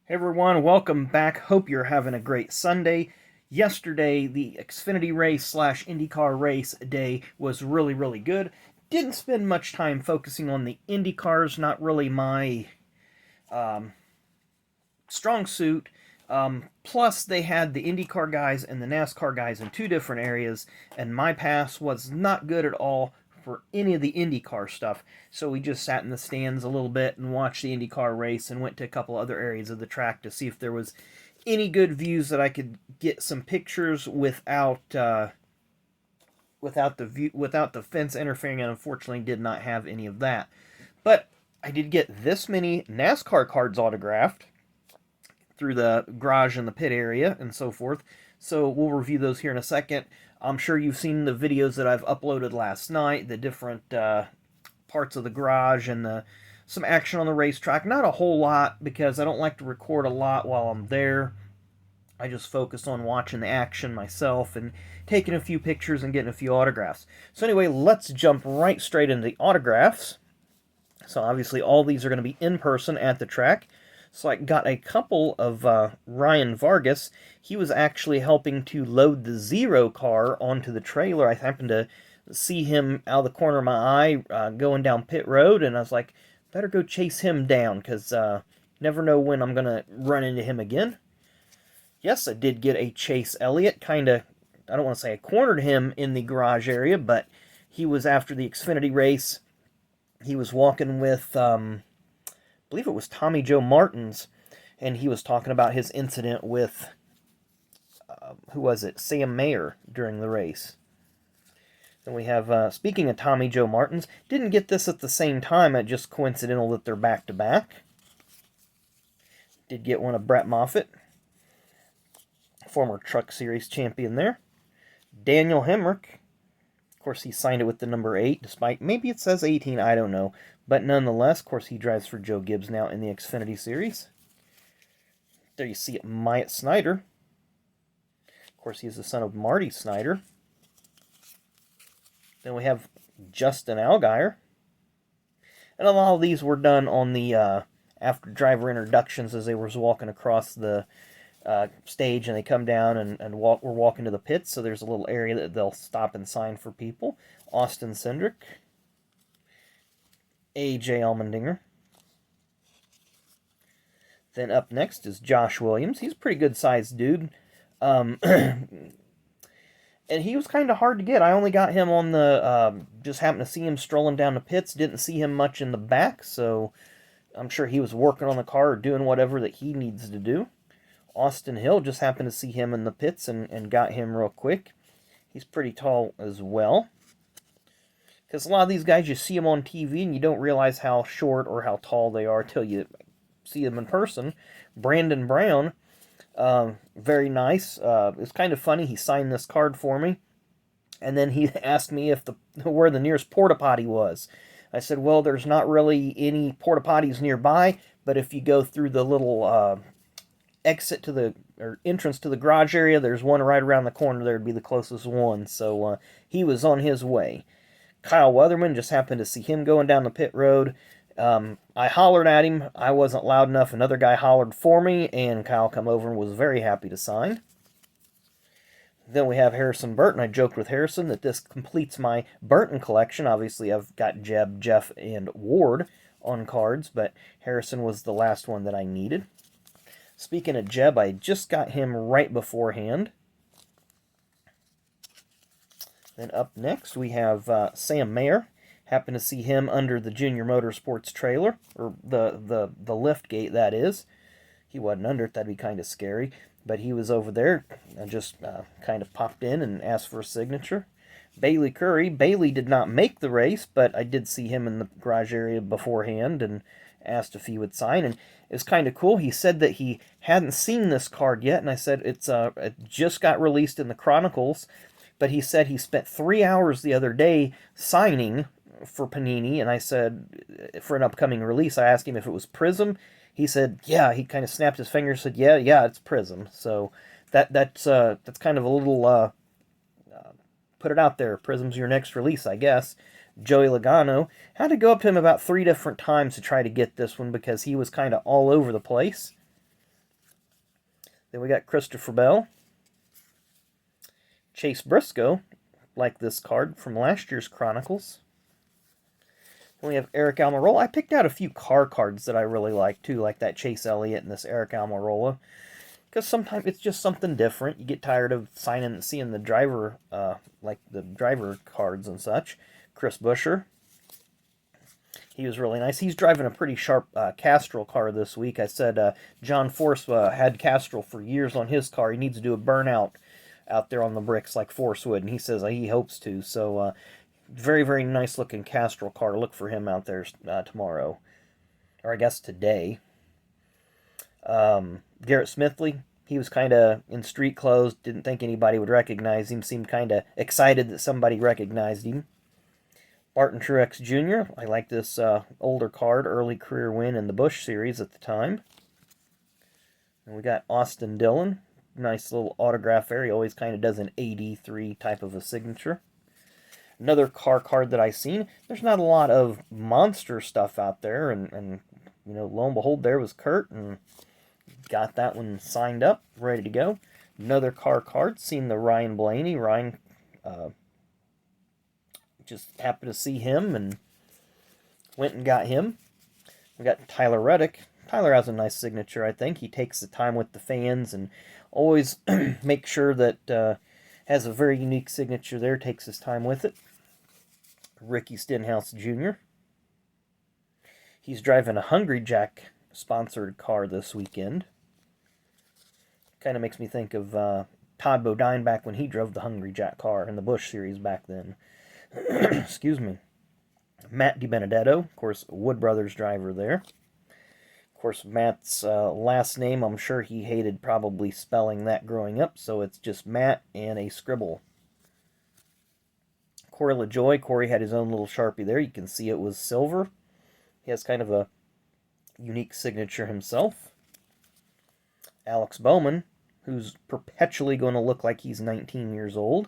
Hey everyone, welcome back. Hope you're having a great Sunday. Yesterday, the Xfinity race slash IndyCar race day was really good. Didn't spend much time focusing on the IndyCars, not really my strong suit. Plus, they had the IndyCar guys and the NASCAR guys in two different areas, and my pass was not good at all for any of the IndyCar stuff. So we just sat in the stands a little bit and watched the IndyCar race and went to a couple other areas of the track to see if there was any good views that I could get some pictures without the fence interfering, and unfortunately did not have any of that. But I did get this many NASCAR cards autographed through the garage and the pit area and so forth. So we'll review those here in a second. I'm sure you've seen the videos that I've uploaded last night, the different parts of the garage and some action on the racetrack. Not a whole lot because I don't like to record a lot while I'm there. I just focus on watching the action myself and taking a few pictures and getting a few autographs. So anyway, let's jump right straight into the autographs. So obviously all these are going to be in person at the track. So I got a couple of Ryan Vargas. He was actually helping to load the Zero car onto the trailer. I happened to see him out of the corner of my eye going down pit road, and I was like, better go chase him down, because never know when I'm going to run into him again. Yes, I did get a Chase Elliott. Kind of, I don't want to say I cornered him in the garage area, but he was after the Xfinity race. He was walking with I believe it was Tommy Joe Martins, and he was talking about his incident with, who was it, Sam Mayer during the race. Then we have, speaking of Tommy Joe Martins, didn't get this at the same time, it's just coincidental that they're back-to-back. Did get one of Brett Moffitt, former Truck Series champion there. Daniel Hamrick, of course he signed it with the number 8, despite, maybe it says 18, I don't know. But nonetheless, of course, he drives for Joe Gibbs now in the Xfinity Series. There you see it, Myatt Snyder. Of course, he's the son of Marty Snyder. Then we have Justin Allgaier. And a lot of these were done on the after driver introductions as they were walking across the stage, and they come down and we're walking to the pits. So there's a little area that they'll stop and sign for people. Austin Cindric. A.J. Allmendinger. Then up next is Josh Williams. He's a pretty good-sized dude. And he was kind of hard to get. I only got him on the... just happened to see him strolling down the pits. Didn't see him much in the back, so I'm sure he was working on the car or doing whatever that he needs to do. Austin Hill, just happened to see him in the pits and got him real quick. He's pretty tall as well. Because a lot of these guys, you see them on TV and you don't realize how short or how tall they are until you see them in person. Brandon Brown, very nice. It's kind of funny. He signed this card for me, and then he asked me if where the nearest porta potty was. I said, well, there's not really any porta potties nearby, but if you go through the little exit to the or entrance to the garage area, there's one right around the corner. There would be the closest one. So he was on his way. Kyle Weatherman, just happened to see him going down the pit road. I hollered at him. I wasn't loud enough. Another guy hollered for me, and Kyle come over and was very happy to sign. Then we have Harrison Burton. I joked with Harrison that this completes my Burton collection. Obviously, I've got Jeb, Jeff, and Ward on cards, but Harrison was the last one that I needed. Speaking of Jeb, I just got him right beforehand. Then up next, we have Sam Mayer. Happened to see him under the Junior Motorsports trailer, or the lift gate, that is. He wasn't under it, that'd be kind of scary. But he was over there and just kind of popped in and asked for a signature. Bailey Curry. Bailey did not make the race, but I did see him in the garage area beforehand and asked if he would sign. And it was kind of cool. He said that he hadn't seen this card yet, and I said it just got released in the Chronicles. But he said he spent 3 hours the other day signing for Panini, and I said, for an upcoming release, I asked him if it was Prism. He said, yeah. He kind of snapped his fingers and said, yeah, it's Prism. So that's kind of a little, put it out there. Prism's your next release, I guess. Joey Logano. Had to go up to him about 3 different times to try to get this one because he was kind of all over the place. Then we got Christopher Bell. Chase Briscoe, like this card from last year's Chronicles. Then we have Eric Almirola. I picked out a few car cards that I really like too, like that Chase Elliott and this Eric Almirola. Because sometimes it's just something different. You get tired of seeing the driver, like the driver cards and such. Chris Buescher. He was really nice. He's driving a pretty sharp Castrol car this week. I said John Force had Castrol for years on his car. He needs to do a burnout out there on the bricks like Force would, and he says he hopes to. So, very, very nice looking Castrol car. Look for him out there tomorrow. Or I guess today. Garrett Smithley, he was kind of in street clothes. Didn't think anybody would recognize him. Seemed kind of excited that somebody recognized him. Barton Truex Jr. I like this older card. Early career win in the Busch Series at the time. And we got Austin Dillon. Nice little autograph there. He always kind of does an 83 type of a signature. Another car card that I've seen. There's not a lot of monster stuff out there. And you know, lo and behold, there was Kurt. And got that one signed up, ready to go. Another car card. Seen the Ryan Blaney. Ryan just happened to see him and went and got him. We got Tyler Reddick. Tyler has a nice signature, I think. He takes the time with the fans and always makes sure that has a very unique signature there. Takes his time with it. Ricky Stenhouse Jr. He's driving a Hungry Jack sponsored car this weekend. Kind of makes me think of Todd Bodine back when he drove the Hungry Jack car in the Busch Series back then. Excuse me. Matt DiBenedetto, of course, Wood Brothers driver there. Of course, Matt's last name, I'm sure he hated probably spelling that growing up, so it's just Matt and a scribble. Corey LaJoie, Corey had his own little Sharpie there. You can see it was silver. He has kind of a unique signature himself. Alex Bowman, who's perpetually going to look like he's 19 years old.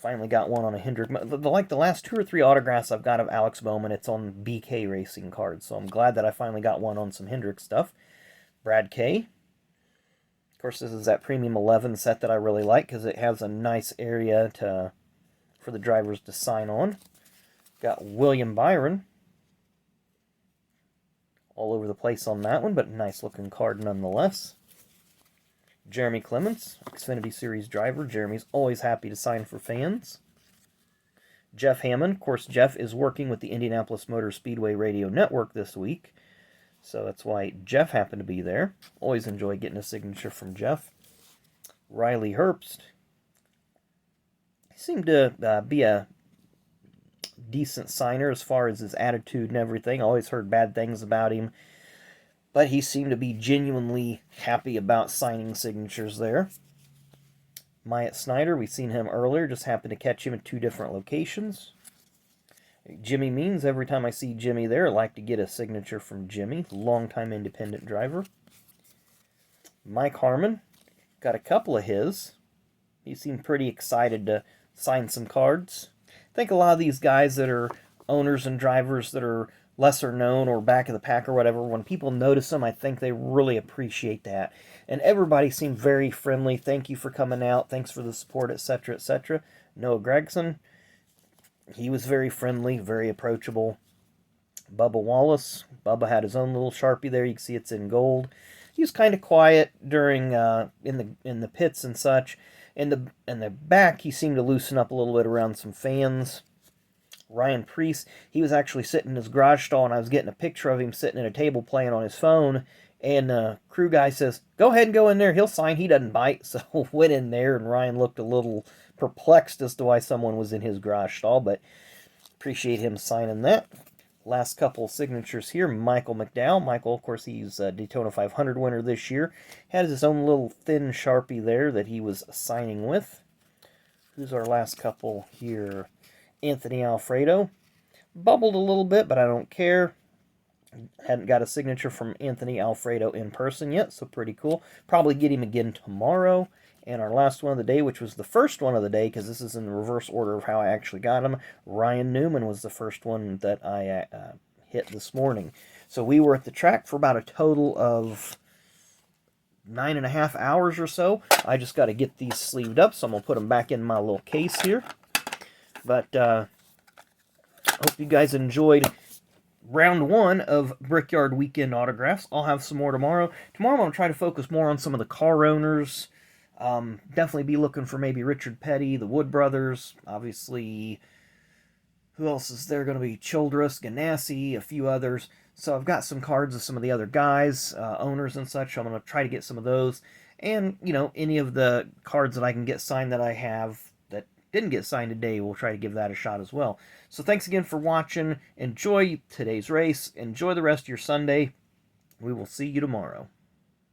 Finally got one on a Hendrick. Like the last 2 or 3 autographs I've got of Alex Bowman, it's on BK Racing cards. So I'm glad that I finally got one on some Hendrick stuff. Brad K. Of course, this is that Premium 11 set that I really like because it has a nice area for the drivers to sign on. Got William Byron. All over the place on that one, but nice looking card nonetheless. Jeremy Clements, Xfinity Series driver. Jeremy's always happy to sign for fans. Jeff Hammond. Of course, Jeff is working with the Indianapolis Motor Speedway Radio Network this week. So that's why Jeff happened to be there. Always enjoy getting a signature from Jeff. Riley Herbst. He seemed to be a decent signer as far as his attitude and everything. Always heard bad things about him. But he seemed to be genuinely happy about signing signatures there. Myatt Snyder, we've seen him earlier. Just happened to catch him at 2 different locations. Jimmy Means, every time I see Jimmy there, I like to get a signature from Jimmy. Longtime independent driver. Mike Harmon, got a couple of his. He seemed pretty excited to sign some cards. I think a lot of these guys that are owners and drivers that are lesser known or back of the pack or whatever, when people notice them, I think they really appreciate that. And everybody seemed very friendly. Thank you for coming out. Thanks for the support, etc., etc. Noah Gregson, he was very friendly, very approachable. Bubba Wallace, Bubba had his own little Sharpie there. You can see it's in gold. He was kind of quiet during in the pits and such. In the back, he seemed to loosen up a little bit around some fans. Ryan Preece, he was actually sitting in his garage stall, and I was getting a picture of him sitting at a table playing on his phone, and the crew guy says, "Go ahead and go in there, he'll sign, he doesn't bite." So went in there, and Ryan looked a little perplexed as to why someone was in his garage stall, but appreciate him signing that. Last couple signatures here, Michael Mcdowell. Michael, of course, he's a Daytona 500 winner this year. Had his own little thin Sharpie there that he was signing with. Who's our last couple here? Anthony Alfredo. Bubbled a little bit, but I don't care. Hadn't got a signature from Anthony Alfredo in person yet, so pretty cool. Probably get him again tomorrow. And our last one of the day, which was the first one of the day, because this is in the reverse order of how I actually got him. Ryan Newman was the first one that I hit this morning. So we were at the track for about a total of 9.5 hours or so. I just got to get these sleeved up, so I'm going to put them back in my little case here. But hope you guys enjoyed round 1 of Brickyard Weekend Autographs. I'll have some more tomorrow. Tomorrow I'm going to try to focus more on some of the car owners. Definitely be looking for maybe Richard Petty, the Wood Brothers, obviously. Who else is there going to be? Childress, Ganassi, a few others. So I've got some cards of some of the other guys, owners and such. I'm going to try to get some of those. And, you know, any of the cards that I can get signed that I have that didn't get signed today, we'll try to give that a shot as well. So thanks again for watching. Enjoy today's race. Enjoy the rest of your Sunday. We will see you tomorrow.